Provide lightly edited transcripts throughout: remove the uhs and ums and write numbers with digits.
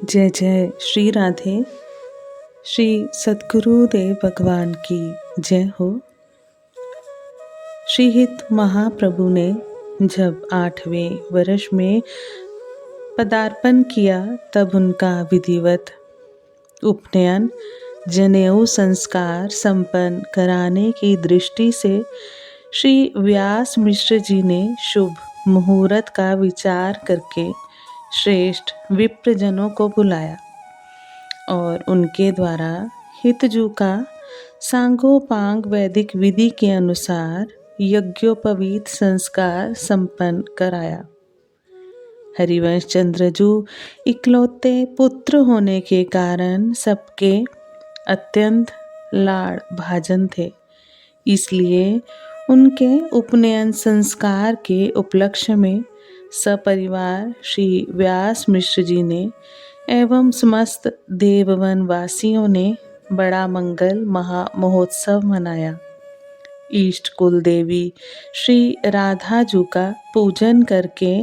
जय जय श्री राधे। श्री सद्गुरुदेव भगवान की जय हो। श्री हित महाप्रभु ने जब 8वें वर्ष में पदार्पण किया तब उनका विधिवत उपनयन जनेऊ संस्कार संपन्न कराने की दृष्टि से श्री व्यास मिश्र जी ने शुभ मुहूर्त का विचार करके श्रेष्ठ विप्रजनों को बुलाया और उनके द्वारा हितजू का सांगोपांग वैदिक विधि के अनुसार यज्ञोपवीत संस्कार संपन्न कराया। हरिवंश चंद्रजू इकलौते पुत्र होने के कारण सबके अत्यंत लाड़ भाजन थे, इसलिए उनके उपनयन संस्कार के उपलक्ष्य में सपरिवार श्री व्यास मिश्र जी ने एवं समस्त देववन वासियों ने बड़ा मंगल महा महोत्सव मनाया। इष्ट कुल देवी श्री राधा जी का पूजन करके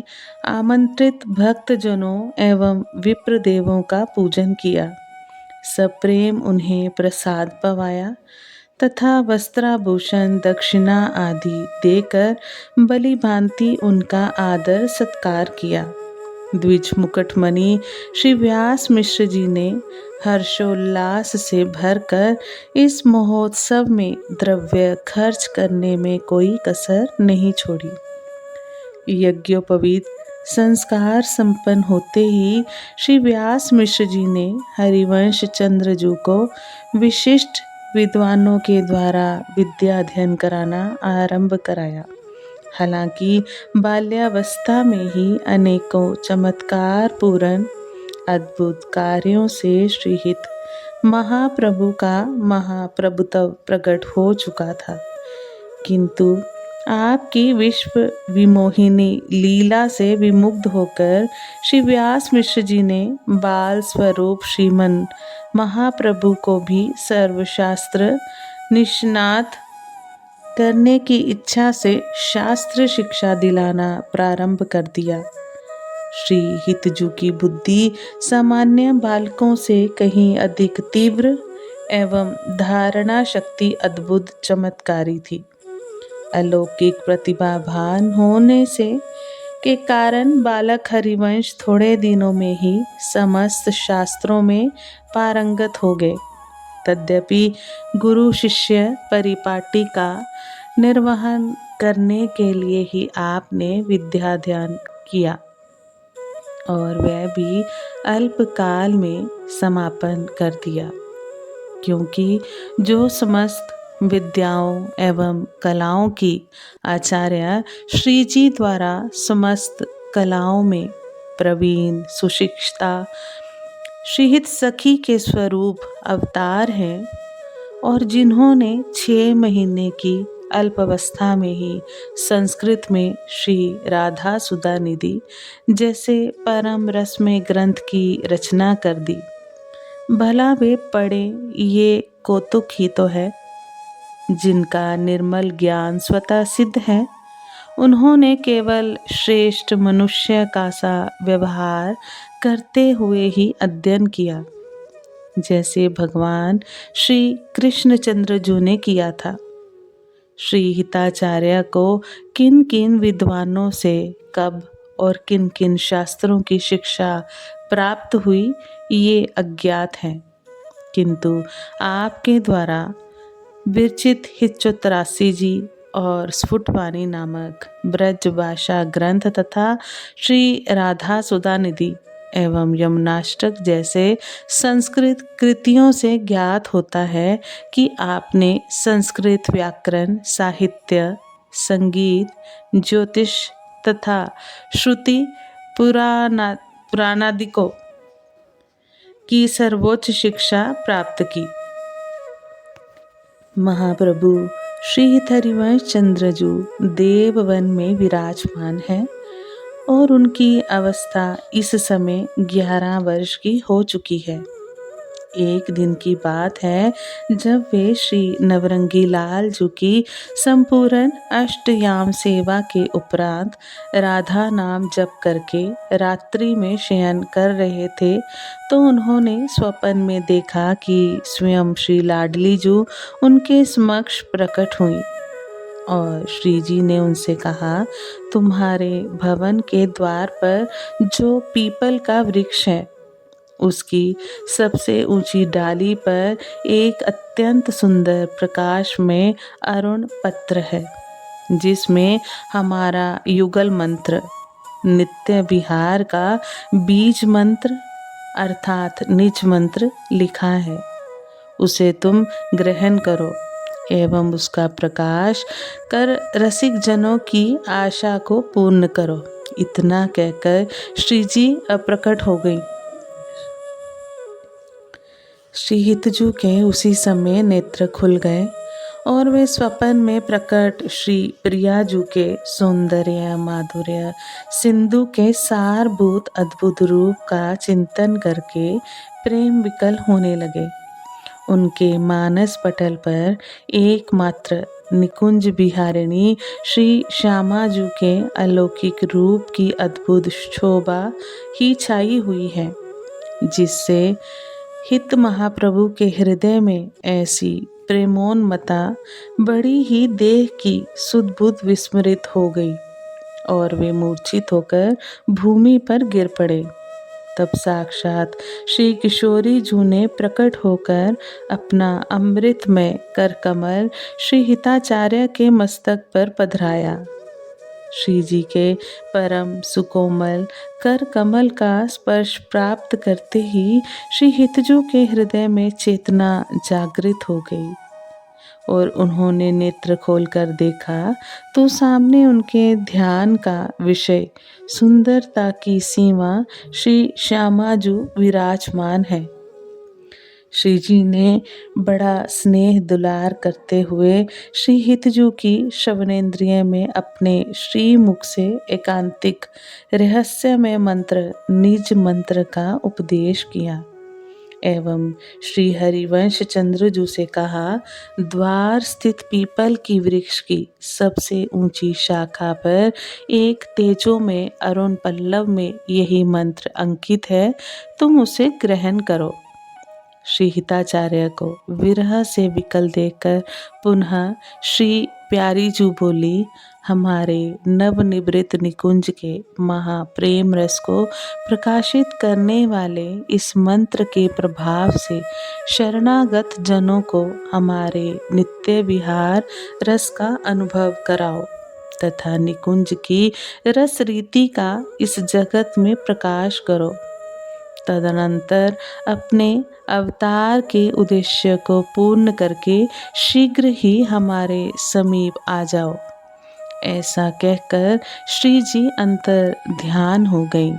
आमंत्रित भक्तजनों एवं विप्र देवों का पूजन किया। सप्रेम उन्हें प्रसाद पवाया तथा वस्त्राभूषण दक्षिणा आदि देकर बलि भांति उनका आदर सत्कार किया। द्विज मुकुटमणि श्री व्यास मिश्र जी ने हर्षोल्लास से भरकर इस महोत्सव में द्रव्य खर्च करने में कोई कसर नहीं छोड़ी। यज्ञोपवीत संस्कार संपन्न होते ही श्री व्यास मिश्र जी ने हरिवंश चंद्रजू को विशिष्ट विद्वानों के द्वारा विद्या अध्ययन कराना आरंभ कराया। हालांकि बाल्यावस्था में ही अनेकों चमत्कार पूर्ण अद्भुत कार्यों से श्री हित महाप्रभु का महाप्रभुत्व प्रकट हो चुका था, किंतु आपकी विश्व विमोहिनी लीला से विमुग्ध होकर श्री व्यास मिश्र जी ने बाल स्वरूप श्रीमन महाप्रभु को भी सर्वशास्त्र निष्णात करने की इच्छा से शास्त्र शिक्षा दिलाना प्रारंभ कर दिया। श्री हितजू की बुद्धि सामान्य बालकों से कहीं अधिक तीव्र एवं धारणा शक्ति अद्भुत चमत्कारी थी। अलौकिक प्रतिभावान होने से के कारण बालक हरिवंश थोड़े दिनों में ही समस्त शास्त्रों में पारंगत हो गए। तद्यपि गुरु शिष्य परिपाटी का निर्वहन करने के लिए ही आपने विद्याध्ययन किया और वह भी अल्पकाल में समापन कर दिया, क्योंकि जो समस्त विद्याओं एवं कलाओं की आचार्य श्री जी द्वारा समस्त कलाओं में प्रवीण सुशिक्षिता श्रीहित सखी के स्वरूप अवतार हैं और जिन्होंने 6 महीने की अल्पावस्था में ही संस्कृत में श्री राधा सुधा निधि जैसे परम रसमय ग्रंथ की रचना कर दी। भला वे पढ़े ये कौतुक ही तो है, जिनका निर्मल ज्ञान स्वतः सिद्ध है। उन्होंने केवल श्रेष्ठ मनुष्य का सा व्यवहार करते हुए ही अध्ययन किया, जैसे भगवान श्री कृष्णचंद्र जी ने किया था। श्री हिताचार्य को किन किन विद्वानों से कब और किन किन शास्त्रों की शिक्षा प्राप्त हुई ये अज्ञात है, किंतु आपके द्वारा विरचित हितचोतरासी जी और स्फुटवाणी नामक ब्रज भाषा ग्रंथ तथा श्री राधा सुधा निधि एवं यमुनाष्टक जैसे संस्कृत कृतियों से ज्ञात होता है कि आपने संस्कृत व्याकरण, साहित्य, संगीत, ज्योतिष तथा श्रुति पुराणादिकों की सर्वोच्च शिक्षा प्राप्त की। महाप्रभु श्री हरिवंश चंद्रजू देववन में विराजमान है और उनकी अवस्था इस समय 11 वर्ष की हो चुकी है। एक दिन की बात है जब वे श्री नवरंगी लाल जी की संपूर्ण अष्टयाम सेवा के उपरांत राधा नाम जप करके रात्रि में शयन कर रहे थे, तो उन्होंने स्वप्न में देखा कि स्वयं श्री लाडली जी उनके समक्ष प्रकट हुई और श्री जी ने उनसे कहा, तुम्हारे भवन के द्वार पर जो पीपल का वृक्ष है उसकी सबसे ऊंची डाली पर एक अत्यंत सुंदर प्रकाश में अरुण पत्र है, जिसमें हमारा युगल मंत्र नित्य विहार का बीज मंत्र अर्थात निज मंत्र लिखा है। उसे तुम ग्रहण करो एवं उसका प्रकाश कर रसिक जनों की आशा को पूर्ण करो। इतना कहकर श्री जी अप्रकट हो गई। श्री हितजू के उसी समय नेत्र खुल गए और वे स्वप्न में प्रकट श्री प्रियाजू के सौंदर्य माधुर्य सिंधु के सारभूत अद्भुत रूप का चिंतन करके प्रेम विकल होने लगे। उनके मानस पटल पर एकमात्र निकुंज बिहारिणी श्री श्यामाजू के अलौकिक रूप की अद्भुत शोभा ही छाई हुई है, जिससे हित महाप्रभु के हृदय में ऐसी प्रेमोन्मता बड़ी ही देह की सुध बुध विस्मृत हो गई और वे मूर्छित होकर भूमि पर गिर पड़े। तब साक्षात श्री किशोरी जी ने प्रकट होकर अपना अमृतमय कर कमल श्री हिताचार्य के मस्तक पर पधराया। श्री जी के परम सुकोमल कर कमल का स्पर्श प्राप्त करते ही श्री हितजू के हृदय में चेतना जागृत हो गई और उन्होंने नेत्र खोलकर देखा तो सामने उनके ध्यान का विषय सुंदरता की सीमा श्री श्यामाजू विराजमान है। श्री जी ने बड़ा स्नेह दुलार करते हुए श्री हितजू की श्रवणेन्द्रिय में अपने श्री मुख से एकांतिक रहस्यमय मंत्र निज मंत्र का उपदेश किया एवं श्री हरिवंश चंद्रजू से कहा, द्वार स्थित पीपल की वृक्ष की सबसे ऊंची शाखा पर एक तेजो में अरुण पल्लव में यही मंत्र अंकित है, तुम उसे ग्रहण करो। श्री हिताचार्य को विरह से विकल देखकर पुनः श्री प्यारी जू बोली, हमारे नवनिवृत्त निकुंज के महाप्रेम रस को प्रकाशित करने वाले इस मंत्र के प्रभाव से शरणागत जनों को हमारे नित्य विहार रस का अनुभव कराओ तथा निकुंज की रस रीति का इस जगत में प्रकाश करो। तदनंतर अपने अवतार के उद्देश्य को पूर्ण करके शीघ्र ही हमारे समीप आ जाओ। ऐसा कहकर श्री जी अंतर ध्यान हो गई।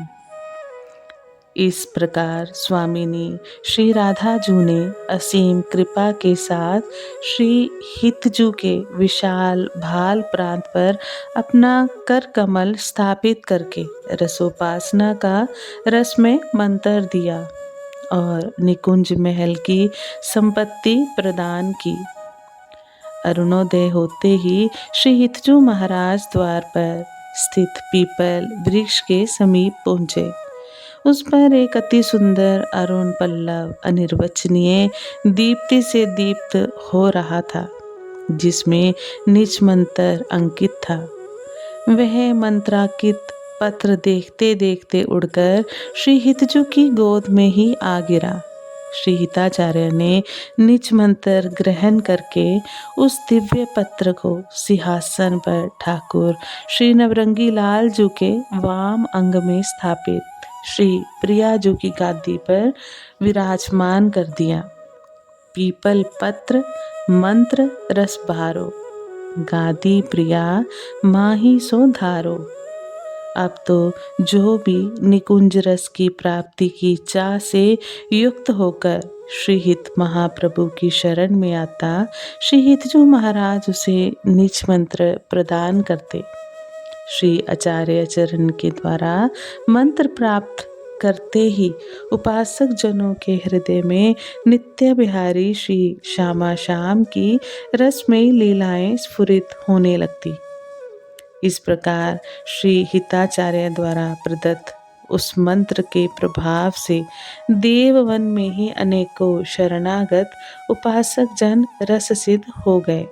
इस प्रकार स्वामिनी श्री राधा जू ने असीम कृपा के साथ श्री हितजू के विशाल भाल प्रांत पर अपना कर कमल स्थापित करके रसोपासना का रसमय मंत्र दिया और निकुंज महल की संपत्ति प्रदान की। अरुणोदय होते ही श्री हितजू महाराज द्वार पर स्थित पीपल वृक्ष के समीप पहुँचे। उस पर एक अति सुंदर अरुण पल्लव अनिर्वचनीय दीप्ति से दीप्त हो रहा था, जिसमें निज मंत्र अंकित था। वह मंत्रांकित पत्र देखते देखते उड़कर श्री हितजू की गोद में ही आ गिरा। श्री हिताचार्य ने निज मंत्र ग्रहण करके उस दिव्य पत्र को सिंहासन पर ठाकुर श्री नवरंगी लाल जी के वाम अंग में स्थापित श्री प्रियाजू की गादी पर विराजमान कर दिया। पीपल पत्र मंत्र रस भारो, गादी प्रिया माही सो धारो। अब तो जो भी निकुंज रस की प्राप्ति की चाह से युक्त होकर श्री हित महाप्रभु की शरण में आता, श्री हितजू महाराज उसे निज मंत्र प्रदान करते। श्री आचार्य चरण के द्वारा मंत्र प्राप्त करते ही उपासक जनों के हृदय में नित्य बिहारी श्री श्यामा श्याम की रसमयी लीलाएं स्फुरित होने लगती। इस प्रकार श्री हिताचार्य द्वारा प्रदत्त उस मंत्र के प्रभाव से देववन में ही अनेकों शरणागत उपासक जन रस सिद्ध हो गए।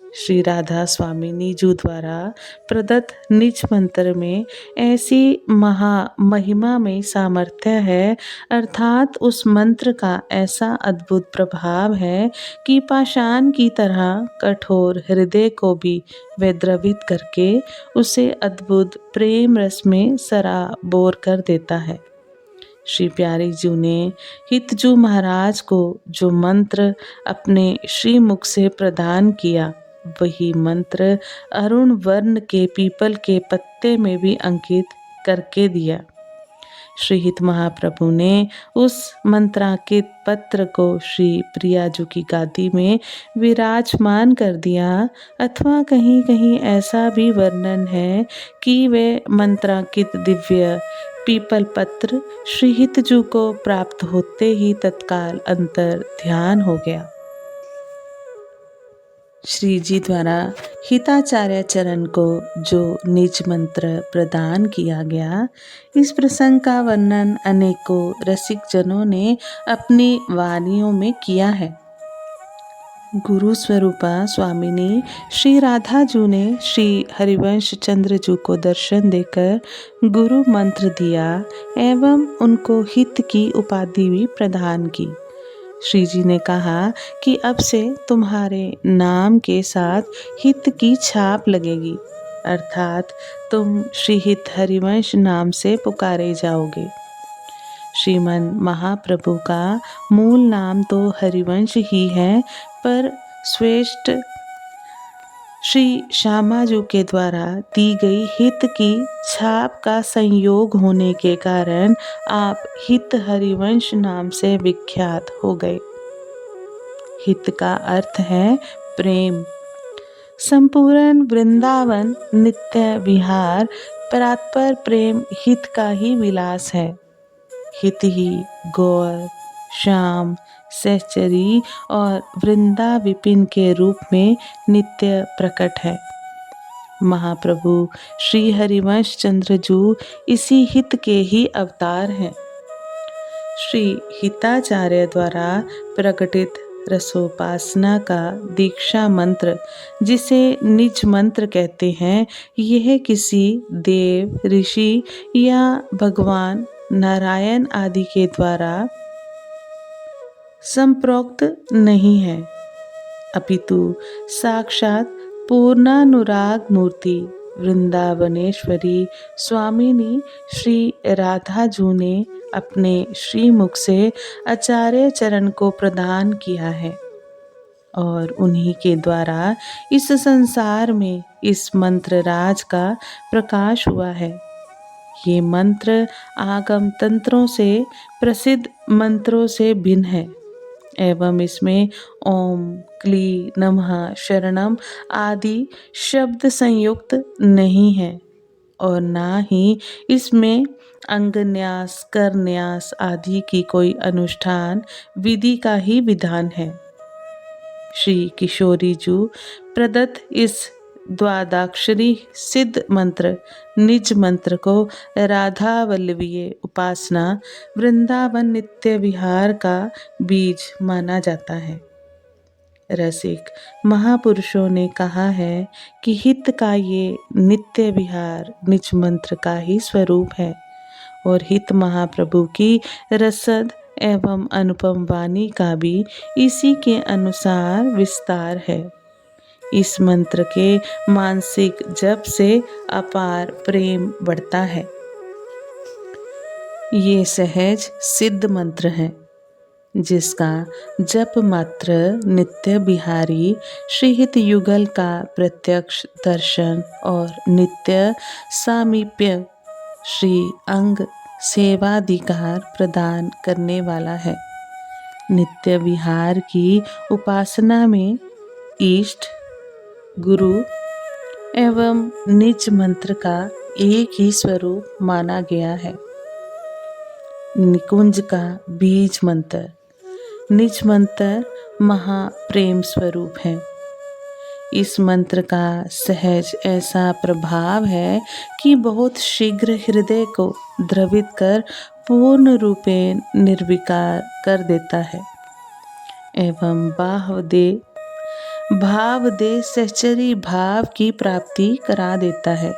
श्री राधा स्वामिनी जी द्वारा प्रदत्त निज मंत्र में ऐसी महिमा में सामर्थ्य है, अर्थात उस मंत्र का ऐसा अद्भुत प्रभाव है कि पाषाण की तरह कठोर हृदय को भी वह द्रवित करके उसे अद्भुत प्रेम रस में सराबोर कर देता है। श्री प्यारी जी ने हितजू महाराज को जो मंत्र अपने श्रीमुख से प्रदान किया, वही मंत्र अरुण वर्ण के पीपल के पत्ते में भी अंकित करके दिया। श्री हित महाप्रभु ने उस मंत्रांकित पत्र को श्री प्रियाजू की गादी में विराजमान कर दिया, अथवा कहीं कहीं ऐसा भी वर्णन है कि वे मंत्रांकित दिव्य पीपल पत्र श्री हितजू को प्राप्त होते ही तत्काल अंतर ध्यान हो गया। श्री जी द्वारा हिताचार्य चरण को जो निज मंत्र प्रदान किया गया, इस प्रसंग का वर्णन अनेकों रसिक जनों ने अपनी वाणियों में किया है। गुरु स्वरूपा स्वामिनी श्री राधा जी ने श्री हरिवंश चंद्र जी को दर्शन देकर गुरु मंत्र दिया एवं उनको हित की उपाधि भी प्रदान की। श्री जी ने कहा कि अब से तुम्हारे नाम के साथ हित की छाप लगेगी, अर्थात तुम श्री हित हरिवंश नाम से पुकारे जाओगे। श्रीमन महाप्रभु का मूल नाम तो हरिवंश ही है, पर श्रेष्ठ श्री श्यामाजू के द्वारा दी गई हित की छाप का संयोग होने के कारण आप हित हरिवंश नाम से विख्यात हो गए। हित का अर्थ है प्रेम। संपूर्ण वृंदावन नित्य विहार परात्पर प्रेम हित का ही विलास है। हित ही गौर, श्याम, सहचरी और वृंदा विपिन के रूप में नित्य प्रकट है। महाप्रभु श्री हरिवंश चंद्र जी इसी हित के ही अवतार हैं। श्री हिताचार्य द्वारा प्रकटित रसोपासना का दीक्षा मंत्र, जिसे निज मंत्र कहते हैं, यह किसी देव, ऋषि या भगवान नारायण आदि के द्वारा संप्रोक्त नहीं है, अपितु साक्षात पूर्णानुराग मूर्ति वृंदावनेश्वरी स्वामिनी श्री राधा जी ने अपने श्रीमुख से आचार्य चरण को प्रदान किया है और उन्हीं के द्वारा इस संसार में इस मंत्र राज का प्रकाश हुआ है। ये मंत्र आगम तंत्रों से प्रसिद्ध मंत्रों से भिन्न है एवं इसमें ओम, क्ली, नमः, शरणम आदि शब्द संयुक्त नहीं है और ना ही इसमें अंगन्यास, करन्यास आदि की कोई अनुष्ठान विधि का ही विधान है। श्री किशोरी जी प्रदत्त इस द्वादशाक्षरी सिद्ध मंत्र निज मंत्र को राधा वल्लभीय उपासना वृंदावन नित्य विहार का बीज माना जाता है। रसिक महापुरुषों ने कहा है कि हित का ये नित्य विहार निज मंत्र का ही स्वरूप है और हित महाप्रभु की रसद एवं अनुपम वाणी का भी इसी के अनुसार विस्तार है। इस मंत्र के मानसिक जप से अपार प्रेम बढ़ता है। ये सहज सिद्ध मंत्र है, जिसका जप मात्र नित्य बिहारी श्रीहित युगल का प्रत्यक्ष दर्शन और नित्य सामीप्य श्री अंग सेवाधिकार प्रदान करने वाला है। नित्य विहार की उपासना में इष्ट, गुरु एवं निज मंत्र का एक ही स्वरूप माना गया है। निकुंज का बीज मंत्र। निज मंत्र महाप्रेम स्वरूप है। इस मंत्र का सहज ऐसा प्रभाव है कि बहुत शीघ्र हृदय को द्रवित कर पूर्ण रूपेण निर्विकार कर देता है एवं भाव दे सहचरी भाव की प्राप्ति करा देता है।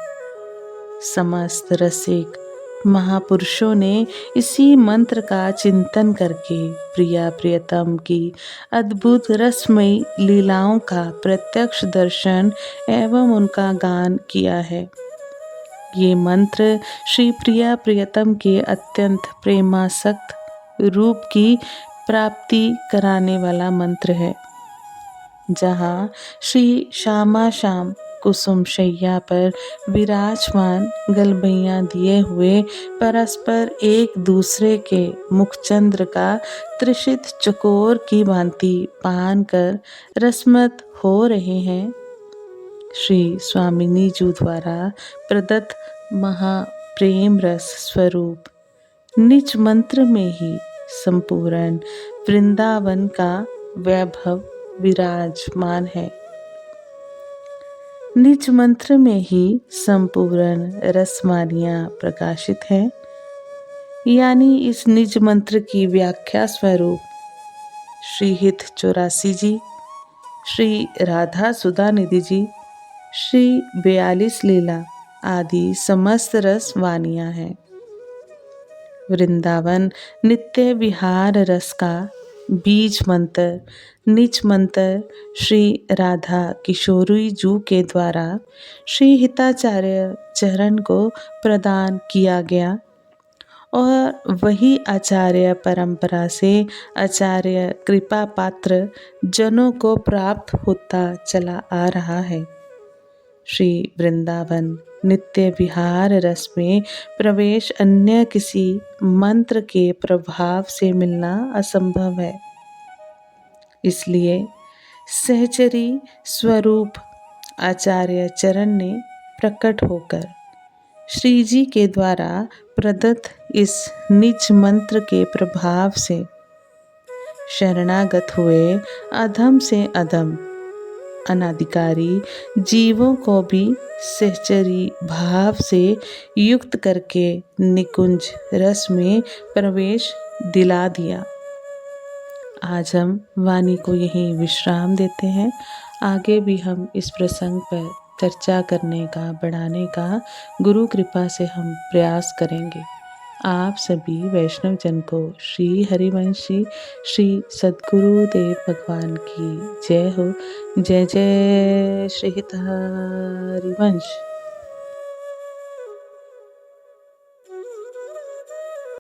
समस्त रसिक महापुरुषों ने इसी मंत्र का चिंतन करके प्रिया प्रियतम की अद्भुत रसमयी लीलाओं का प्रत्यक्ष दर्शन एवं उनका गान किया है। ये मंत्र श्री प्रिया प्रियतम के अत्यंत प्रेमासक्त रूप की प्राप्ति कराने वाला मंत्र है। जहाँ श्री श्यामा श्याम कुसुम शैया पर विराजमान गलबैया दिए हुए परस्पर एक दूसरे के मुखचंद्र का त्रिषित चकोर की भांति पान कर रसमत हो रहे हैं। श्री स्वामिनी जी द्वारा प्रदत्त महाप्रेम रस स्वरूप निज मंत्र में ही संपूर्ण वृंदावन का वैभव विराजमान है। निज मंत्र में ही संपूर्ण रसमानियां प्रकाशित हैं। यानी इस निज मंत्र की व्याख्या स्वरूप श्री हित 84 जी, श्री राधा सुधा निधि जी, श्री 42 लीला आदि समस्त रस वानियां हैं। वृंदावन नित्य विहार रस का बीज मंत्र निज मंत्र श्री राधा किशोरी जू के द्वारा श्री हिताचार्य चरण को प्रदान किया गया और वही आचार्य परंपरा से आचार्य कृपा पात्र जनों को प्राप्त होता चला आ रहा है। श्री वृंदावन नित्य विहार रस में प्रवेश अन्य किसी मंत्र के प्रभाव से मिलना असंभव है। इसलिए सहचरी स्वरूप आचार्य चरण ने प्रकट होकर श्री जी के द्वारा प्रदत्त इस निज मंत्र के प्रभाव से शरणागत हुए अधम से अधम अनाधिकारी जीवों को भी सहचरी भाव से युक्त करके निकुंज रस में प्रवेश दिला दिया। आज हम वाणी को यहीं विश्राम देते हैं। आगे भी हम इस प्रसंग पर चर्चा करने का, बढ़ाने का गुरु कृपा से हम प्रयास करेंगे। आप सभी वैष्णव जन को श्री हरिवंशी श्री सद्गुरुदेव भगवान की जय हो। जय जय श्री हित हरिवंश।